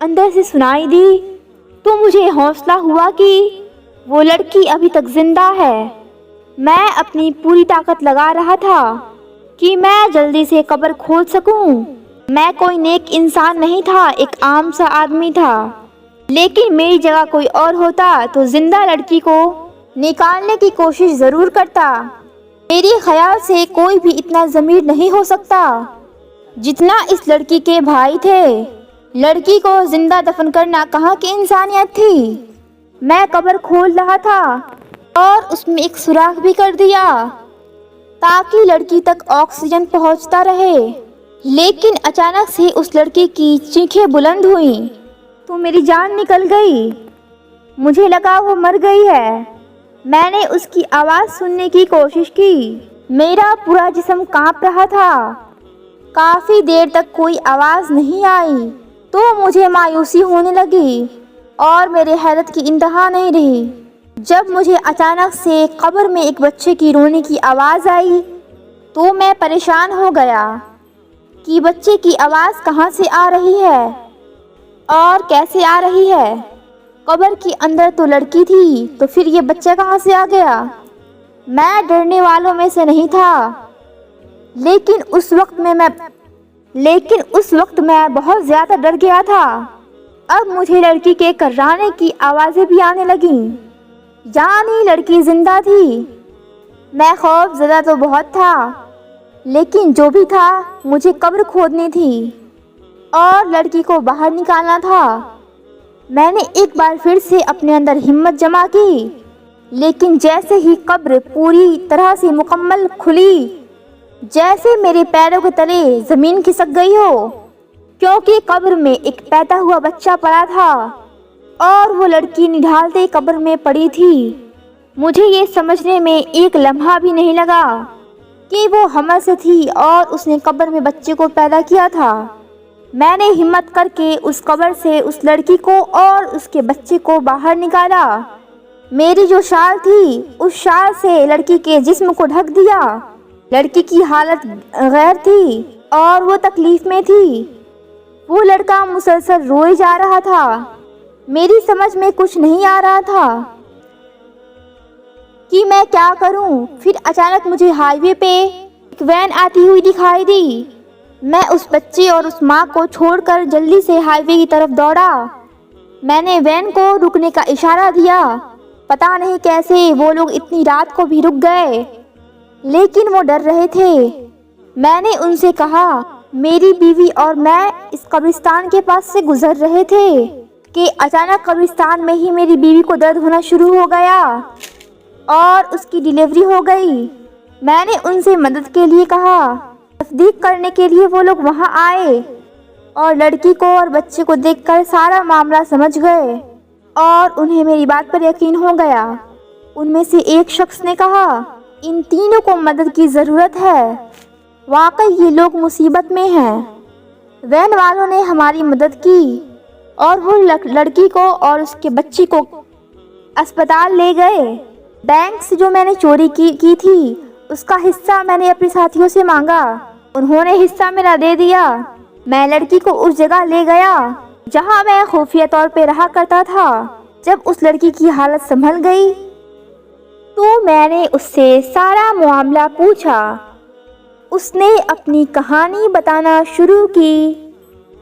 اندر سے سنائی دی تو مجھے حوصلہ ہوا کہ وہ لڑکی ابھی تک زندہ ہے۔ میں اپنی پوری طاقت لگا رہا تھا کہ میں جلدی سے قبر کھول سکوں۔ میں کوئی نیک انسان نہیں تھا، ایک عام سا آدمی تھا، لیکن میری جگہ کوئی اور ہوتا تو زندہ لڑکی کو نکالنے کی کوشش ضرور کرتا۔ میرے خیال سے کوئی بھی اتنا ضمیر نہیں ہو سکتا جتنا اس لڑکی کے بھائی تھے۔ لڑکی کو زندہ دفن کرنا کہاں کی انسانیت تھی۔ میں قبر کھول رہا تھا اور اس میں ایک سوراخ بھی کر دیا تاکہ لڑکی تک آکسیجن پہنچتا رہے، لیکن اچانک سے اس لڑکی کی چیخیں بلند ہوئیں تو میری جان نکل گئی۔ مجھے لگا وہ مر گئی ہے۔ میں نے اس کی آواز سننے کی کوشش کی۔ میرا پورا جسم کانپ رہا تھا۔ کافی دیر تک کوئی آواز نہیں آئی تو مجھے مایوسی ہونے لگی اور میرے حیرت کی انتہا نہیں رہی جب مجھے اچانک سے قبر میں ایک بچے کی رونے کی آواز آئی تو میں پریشان ہو گیا کہ بچے کی آواز کہاں سے آ رہی ہے اور کیسے آ رہی ہے۔ قبر کے اندر تو لڑکی تھی تو پھر یہ بچہ کہاں سے آ گیا۔ میں ڈرنے والوں میں سے نہیں تھا، لیکن اس وقت میں بہت زیادہ ڈر گیا تھا۔ اب مجھے لڑکی کے کرانے کی آوازیں بھی آنے لگیں، یعنی لڑکی زندہ تھی۔ میں خوف زدہ تو بہت تھا، لیکن جو بھی تھا مجھے قبر کھودنی تھی اور لڑکی کو باہر نکالنا تھا۔ میں نے ایک بار پھر سے اپنے اندر ہمت جمع کی، لیکن جیسے ہی قبر پوری طرح سے مکمل کھلی، جیسے میرے پیروں کے تلے زمین کھسک گئی ہو، کیونکہ قبر میں ایک پیدا ہوا بچہ پڑا تھا اور وہ لڑکی نڈھالتے قبر میں پڑی تھی۔ مجھے یہ سمجھنے میں ایک لمحہ بھی نہیں لگا کہ وہ حمل سے تھی اور اس نے قبر میں بچے کو پیدا کیا تھا۔ میں نے ہمت کر کے اس قبر سے اس لڑکی کو اور اس کے بچے کو باہر نکالا۔ میری جو شال تھی اس شال سے لڑکی کے جسم کو ڈھک دیا۔ لڑکی کی حالت غیر تھی اور وہ تکلیف میں تھی۔ وہ لڑکا مسلسل روئے جا رہا تھا۔ میری سمجھ میں کچھ نہیں آ رہا تھا کہ میں کیا کروں۔ پھر اچانک مجھے ہائی وے پہ ایک وین آتی ہوئی دکھائی دی۔ میں اس بچے اور اس ماں کو چھوڑ کر جلدی سے ہائی وے کی طرف دوڑا۔ میں نے وین کو رکنے کا اشارہ دیا۔ پتہ نہیں کیسے وہ لوگ اتنی رات کو بھی رک گئے، لیکن وہ ڈر رہے تھے۔ میں نے ان سے کہا، میری بیوی اور میں اس قبرستان کے پاس سے گزر رہے تھے کہ اچانک قبرستان میں ہی میری بیوی کو درد ہونا شروع ہو گیا اور اس کی ڈیلیوری ہو گئی۔ میں نے ان سے مدد کے لیے کہا۔ تصدیق کرنے کے لیے وہ لوگ وہاں آئے اور لڑکی کو اور بچے کو دیکھ کر سارا معاملہ سمجھ گئے اور انہیں میری بات پر یقین ہو گیا۔ ان میں سے ایک شخص نے کہا، ان تینوں کو مدد کی ضرورت ہے، واقعی یہ لوگ مصیبت میں ہیں۔ وین والوں نے ہماری مدد کی اور وہ لڑکی کو اور اس کے بچی کو اسپتال لے گئے۔ بینک سے جو میں نے چوری کی تھی اس کا حصہ میں نے اپنے ساتھیوں سے مانگا، انہوں نے حصہ میرا دے دیا۔ میں لڑکی کو اس جگہ لے گیا جہاں میں خفیہ طور پہ رہا کرتا تھا۔ جب اس لڑکی کی حالت سنبھل گئی تو میں نے اس سے سارا معاملہ پوچھا۔ اس نے اپنی کہانی بتانا شروع کی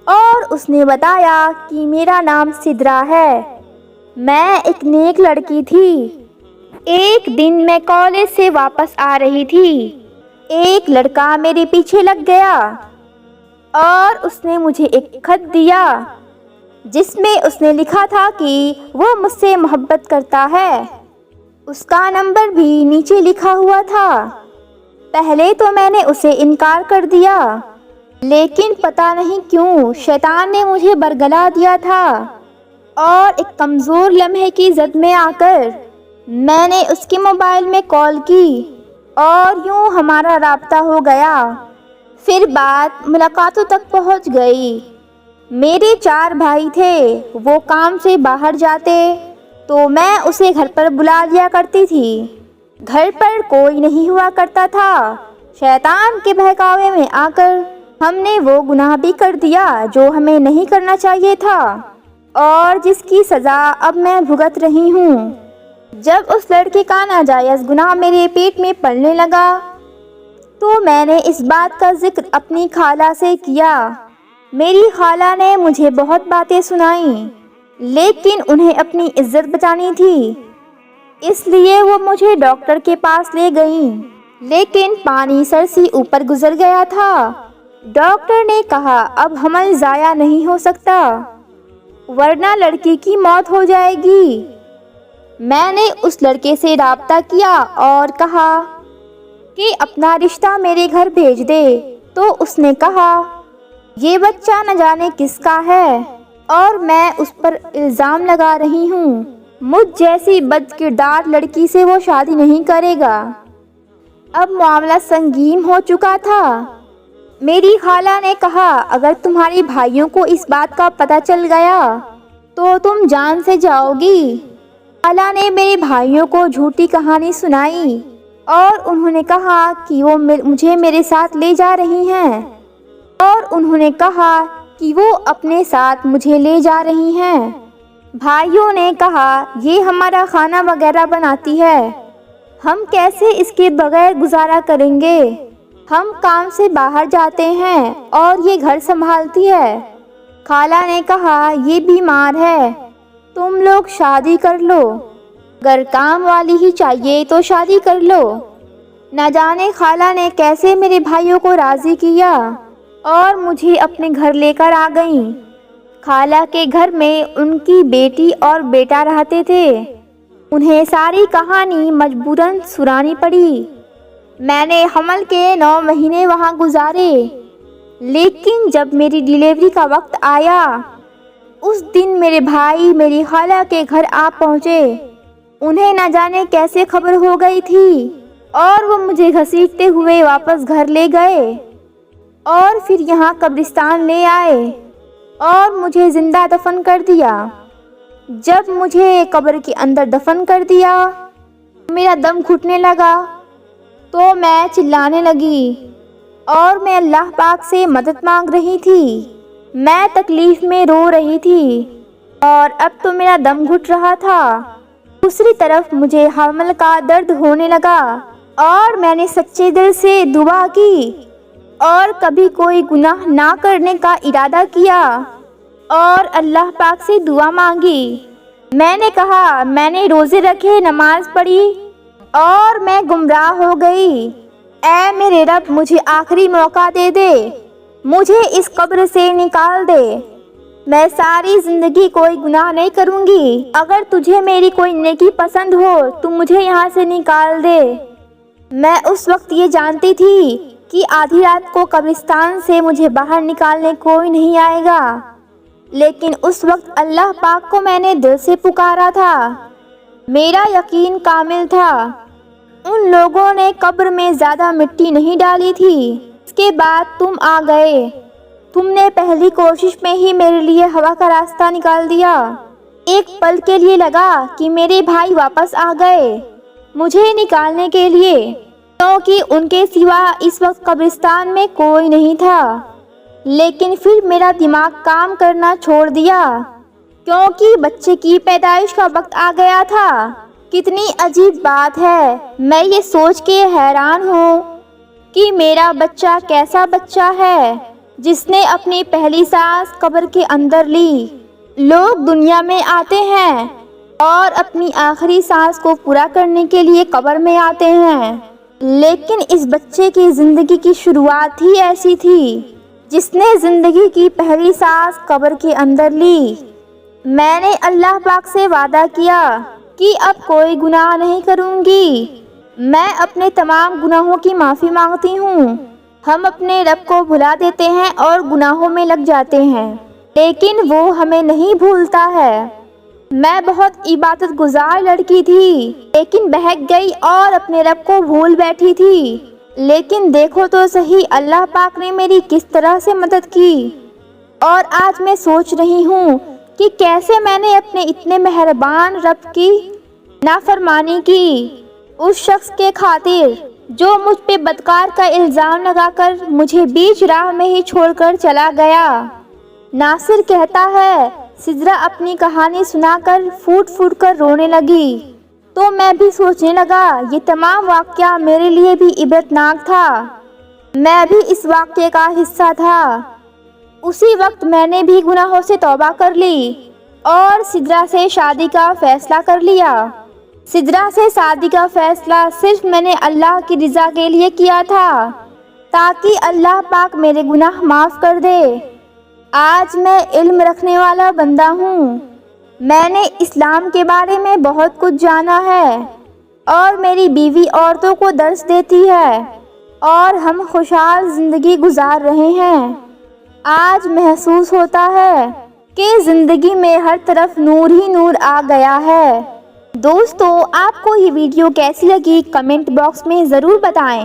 اور اس نے بتایا کہ میرا نام سدرا ہے، میں ایک نیک لڑکی تھی۔ ایک دن میں کالج سے واپس آ رہی تھی، ایک لڑکا میرے پیچھے لگ گیا اور اس نے مجھے ایک خط دیا جس میں اس نے لکھا تھا کہ وہ مجھ سے محبت کرتا ہے۔ اس کا نمبر بھی نیچے لکھا ہوا تھا۔ پہلے تو میں نے اسے انکار کر دیا، لیکن پتہ نہیں کیوں شیطان نے مجھے برگلا دیا تھا اور ایک کمزور لمحے کی زد میں آ کر میں نے اس کے موبائل میں کال کی اور یوں ہمارا رابطہ ہو گیا۔ پھر بات ملاقاتوں تک پہنچ گئی۔ میرے 4 بھائی تھے، وہ کام سے باہر جاتے تو میں اسے گھر پر بلا لیا کرتی تھی۔ گھر پر کوئی نہیں ہوا کرتا تھا۔ شیطان کے بہکاوے میں آ کر ہم نے وہ گناہ بھی کر دیا جو ہمیں نہیں کرنا چاہیے تھا اور جس کی سزا اب میں بھگت رہی ہوں۔ جب اس لڑکے کا ناجائز گناہ میرے پیٹ میں پلنے لگا تو میں نے اس بات کا ذکر اپنی خالہ سے کیا۔ میری خالہ نے مجھے بہت باتیں سنائیں، لیکن انہیں اپنی عزت بچانی تھی، اس لیے وہ مجھے ڈاکٹر کے پاس لے گئیں، لیکن پانی سر سے اوپر گزر گیا تھا۔ ڈاکٹر نے کہا اب حمل ضائع نہیں ہو سکتا ورنہ لڑکی کی موت ہو جائے گی۔ میں نے اس لڑکے سے رابطہ کیا اور کہا کہ اپنا رشتہ میرے گھر بھیج دے، تو اس نے کہا یہ بچہ نہ جانے کس کا ہے اور میں اس پر الزام لگا رہی ہوں، مجھ جیسی بد کردار لڑکی سے وہ شادی نہیں کرے گا۔ اب معاملہ سنگین ہو چکا تھا۔ میری خالہ نے کہا اگر تمہارے بھائیوں کو اس بات کا پتہ چل گیا تو تم جان سے جاؤ گی۔ خالہ نے میرے بھائیوں کو جھوٹی کہانی سنائی اور انہوں نے کہا کہ وہ مجھے میرے ساتھ لے جا رہی ہیں، اور انہوں نے کہا کہ وہ اپنے ساتھ مجھے لے جا رہی ہیں۔ بھائیوں نے کہا یہ ہمارا کھانا وغیرہ بناتی ہے، ہم کیسے اس کے بغیر گزارا کریں گے؟ ہم کام سے باہر جاتے ہیں اور یہ گھر سنبھالتی ہے۔ خالہ نے کہا یہ بیمار ہے، تم لوگ شادی کر لو، اگر کام والی ہی چاہیے تو شادی کر لو۔ نہ جانے خالہ نے کیسے میرے بھائیوں کو راضی کیا اور مجھے اپنے گھر لے کر آ گئیں۔ خالہ کے گھر میں ان کی بیٹی اور بیٹا رہتے تھے، انہیں ساری کہانی مجبوراً سنانی پڑی۔ میں نے حمل کے 9 مہینے وہاں گزارے، لیکن جب میری ڈیلیوری کا وقت آیا اس دن میرے بھائی میری خالہ کے گھر آ پہنچے۔ انہیں نہ جانے کیسے خبر ہو گئی تھی اور وہ مجھے گھسیٹتے ہوئے واپس گھر لے گئے اور پھر یہاں قبرستان لے آئے اور مجھے زندہ دفن کر دیا۔ جب مجھے قبر کے اندر دفن کر دیا میرا دم گھٹنے لگا تو میں چلانے لگی اور میں اللہ پاک سے مدد مانگ رہی تھی۔ میں تکلیف میں رو رہی تھی اور اب تو میرا دم گھٹ رہا تھا۔ دوسری طرف مجھے حمل کا درد ہونے لگا اور میں نے سچے دل سے دعا کی اور کبھی کوئی گناہ نہ کرنے کا ارادہ کیا اور اللہ پاک سے دعا مانگی۔ میں نے کہا میں نے روزے رکھے، نماز پڑھی اور میں گمراہ ہو گئی۔ اے میرے رب مجھے آخری موقع دے دے، مجھے اس قبر سے نکال دے، میں ساری زندگی کوئی گناہ نہیں کروں گی۔ اگر تجھے میری کوئی نیکی پسند ہو تو مجھے یہاں سے نکال دے۔ میں اس وقت یہ جانتی تھی کہ آدھی رات کو قبرستان سے مجھے باہر نکالنے کوئی نہیں آئے گا، لیکن اس وقت اللہ پاک کو میں نے دل سے پکارا تھا، میرا یقین کامل تھا۔ ان لوگوں نے قبر میں زیادہ مٹی نہیں ڈالی تھی۔ اس کے بعد تم آ گئے، تم نے پہلی کوشش میں ہی میرے لیے ہوا کا راستہ نکال دیا۔ ایک پل کے لیے لگا کہ میرے بھائی واپس آ گئے مجھے نکالنے کے لیے، کیونکہ ان کے سوا اس وقت قبرستان میں کوئی نہیں تھا، لیکن پھر میرا دماغ کام کرنا چھوڑ دیا کیونکہ بچے کی پیدائش کا وقت آ گیا تھا۔ کتنی عجیب بات ہے، میں یہ سوچ کے حیران ہوں کہ میرا بچہ کیسا بچہ ہے جس نے اپنی پہلی سانس قبر کے اندر لی۔ لوگ دنیا میں آتے ہیں اور اپنی آخری سانس کو پورا کرنے کے لیے قبر میں آتے ہیں، لیکن اس بچے کی زندگی کی شروعات ہی ایسی تھی جس نے زندگی کی پہلی سانس قبر کے اندر لی۔ میں نے اللہ پاک سے وعدہ کیا کہ اب کوئی گناہ نہیں کروں گی، میں اپنے تمام گناہوں کی معافی مانگتی ہوں۔ ہم اپنے رب کو بھلا دیتے ہیں اور گناہوں میں لگ جاتے ہیں، لیکن وہ ہمیں نہیں بھولتا ہے۔ میں بہت عبادت گزار لڑکی تھی، لیکن بہک گئی اور اپنے رب کو بھول بیٹھی تھی۔ لیکن دیکھو تو صحیح اللہ پاک نے میری کس طرح سے مدد کی، اور آج میں سوچ رہی ہوں کہ کیسے میں نے اپنے اتنے مہربان رب کی نافرمانی کی۔ اس شخص کے خاطر جو مجھ پہ بدکار کا الزام لگا کر مجھے بیچ راہ میں ہی چھوڑ کر چلا گیا۔ ناصر کہتا ہے، سدرہ اپنی کہانی سنا کر پھوٹ پھوٹ کر رونے لگی، تو میں بھی سوچنے لگا یہ تمام واقعہ میرے لیے بھی عبرتناک تھا، میں بھی اس واقعے کا حصہ تھا۔ اسی وقت میں نے بھی گناہوں سے توبہ کر لی اور سدرہ سے شادی کا فیصلہ کر لیا۔ سدرہ سے شادی کا فیصلہ صرف میں نے اللہ کی رضا کے لیے کیا تھا، تاکہ اللہ پاک میرے گناہ معاف کر دے۔ آج میں علم رکھنے والا بندہ ہوں، میں نے اسلام کے بارے میں بہت کچھ جانا ہے، اور میری بیوی عورتوں کو درس دیتی ہے، اور ہم خوشحال زندگی گزار رہے ہیں۔ آج محسوس ہوتا ہے کہ زندگی میں ہر طرف نور ہی نور آ گیا ہے۔ دوستو، آپ کو یہ ویڈیو کیسی لگی کمنٹ باکس میں ضرور بتائیں۔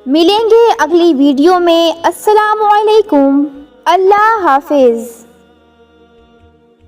ملیں گے اگلی ویڈیو میں۔ السلام علیکم، اللہ حافظ۔